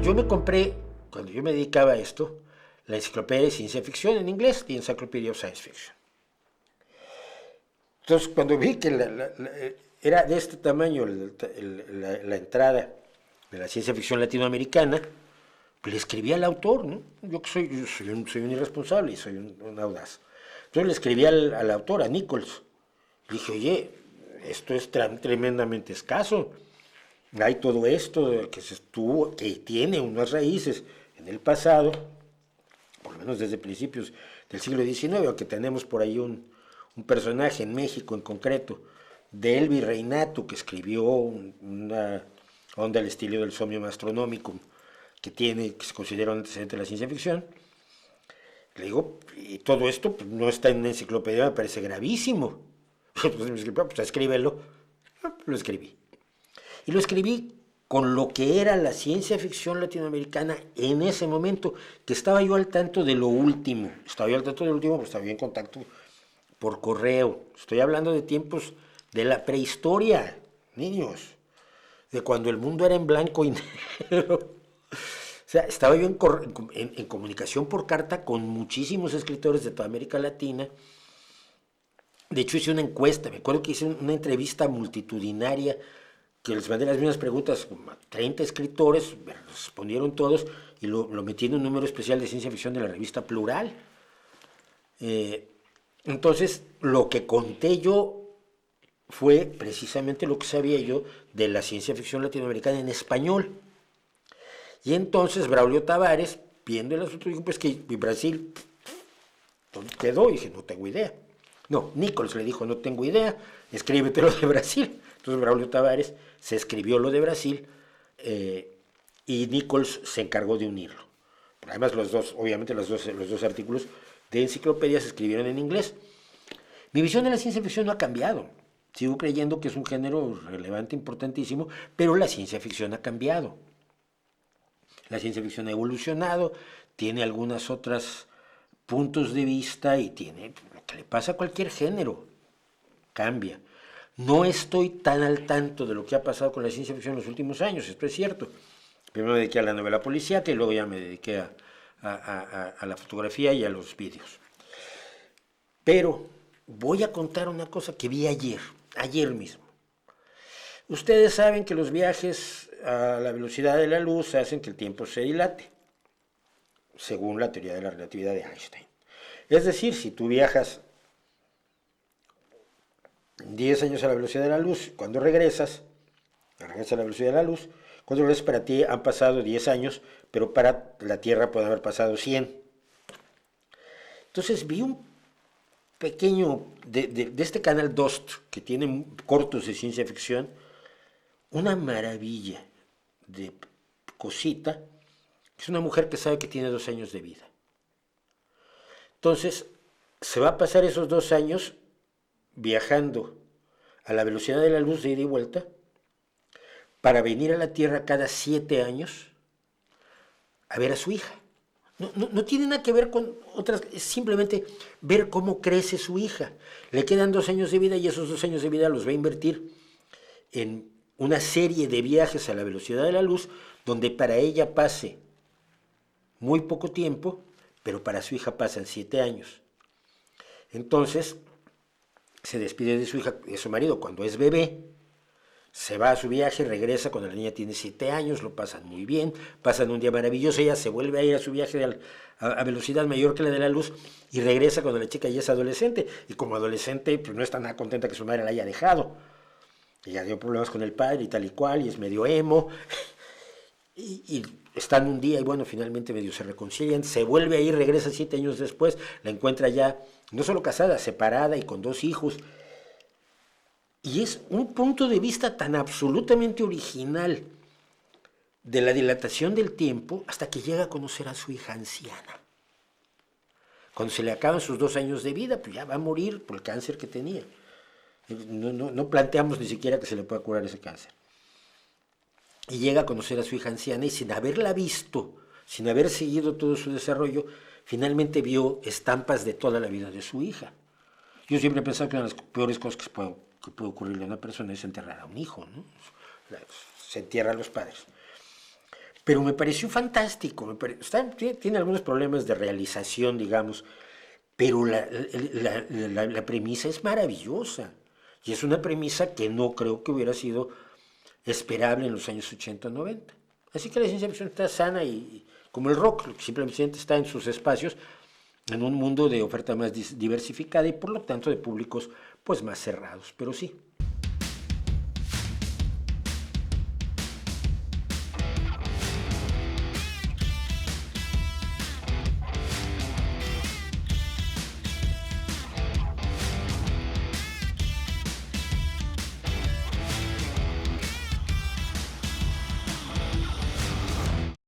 Yo me compré, cuando yo me dedicaba a esto, la enciclopedia de ciencia ficción en inglés, The Encyclopedia of Science Fiction. Entonces, cuando vi que era de este tamaño la entrada de la ciencia ficción latinoamericana, pues le escribí al autor, ¿no? Yo que soy un irresponsable y soy un audaz. Entonces le escribí al autor, a Nichols. Le dije, oye, esto es tremendamente escaso. Hay todo esto que se estuvo, que tiene unas raíces en el pasado, por lo menos desde principios del siglo XIX, aunque tenemos por ahí un personaje en México en concreto, de El Virreinato, que escribió una onda al estilo del Somnium Astronomicum, que se considera un antecedente de la ciencia ficción. Le digo, y todo esto pues, no está en una enciclopedia, me parece gravísimo. Entonces me escribió, pues escríbelo. Lo escribí. Y lo escribí con lo que era la ciencia ficción latinoamericana en ese momento, que estaba yo al tanto de lo último. Estaba yo al tanto de lo último, pues estaba yo en contacto por correo. Estoy hablando de tiempos de la prehistoria, niños, de cuando el mundo era en blanco y negro. O sea, estaba yo en comunicación por carta con muchísimos escritores de toda América Latina. De hecho, hice una encuesta, me acuerdo que hice una entrevista multitudinaria, que les mandé las mismas preguntas como a 30 escritores, me respondieron todos, y lo metí en un número especial de ciencia ficción de la revista Plural. Entonces, lo que conté yo fue precisamente lo que sabía yo de la ciencia ficción latinoamericana en español. Y entonces Braulio Tavares, viendo el asunto, dijo, pues que Brasil quedó, y dije, no tengo idea. No, Nichols le dijo, no tengo idea, escríbete lo de Brasil. Entonces Braulio Tavares se escribió lo de Brasil y Nichols se encargó de unirlo. Pero además obviamente los dos artículos de enciclopedia se escribieron en inglés. Mi visión de la ciencia ficción no ha cambiado. Sigo creyendo que es un género relevante, importantísimo, pero la ciencia ficción ha cambiado. La ciencia ficción ha evolucionado, tiene algunos otros puntos de vista y tiene lo que le pasa a cualquier género. Cambia. No estoy tan al tanto de lo que ha pasado con la ciencia ficción en los últimos años, esto es cierto. Primero me dediqué a la novela policíaca y luego ya me dediqué a la fotografía y a los vídeos. Pero voy a contar una cosa que vi ayer mismo. Ustedes saben que los viajes a la velocidad de la luz hacen que el tiempo se dilate, según la teoría de la relatividad de Einstein. Es decir, si tú viajas 10 años a la velocidad de la luz, cuando regresas a la velocidad de la luz, cuando regresas para ti han pasado 10 años, pero para la Tierra pueden haber pasado 100. Entonces vi un pequeño, de este canal Dost, que tiene cortos de ciencia ficción, una maravilla de cosita. Es una mujer que sabe que tiene 2 años de vida. Entonces, se va a pasar esos 2 años viajando a la velocidad de la luz de ida y vuelta para venir a la Tierra cada 7 años a ver a su hija. No tiene nada que ver con otras, es simplemente ver cómo crece su hija. Le quedan 2 años de vida y esos 2 años de vida los va a invertir en una serie de viajes a la velocidad de la luz, donde para ella pase muy poco tiempo, pero para su hija pasan 7 años. Entonces, se despide de su hija, de su marido cuando es bebé, se va a su viaje, regresa cuando la niña tiene 7 años, lo pasan muy bien, pasan un día maravilloso, ella se vuelve a ir a su viaje a velocidad mayor que la de la luz y regresa cuando la chica ya es adolescente, y como adolescente pues no está nada contenta que su madre la haya dejado. Ella dio problemas con el padre y tal y cual, y es medio emo, y están un día y bueno, finalmente medio se reconcilian, se vuelve a ir, regresa 7 años después, la encuentra ya no solo casada, separada y con 2 hijos. Y es un punto de vista tan absolutamente original de la dilatación del tiempo hasta que llega a conocer a su hija anciana. Cuando se le acaban sus 2 años de vida, pues ya va a morir por el cáncer que tenía. No planteamos ni siquiera que se le pueda curar ese cáncer. Y llega a conocer a su hija anciana y sin haberla visto, sin haber seguido todo su desarrollo, finalmente vio estampas de toda la vida de su hija. Yo siempre he pensado que una de las peores cosas que puede ocurrirle a una persona es enterrar a un hijo, ¿no? Se entierra a los padres. Pero me pareció fantástico, tiene algunos problemas de realización, digamos, pero la premisa es maravillosa. Y es una premisa que no creo que hubiera sido esperable en los años 80 o 90. Así que la ciencia ficción está sana y como el rock, simplemente está en sus espacios, en un mundo de oferta más diversificada y por lo tanto de públicos pues más cerrados. Pero sí,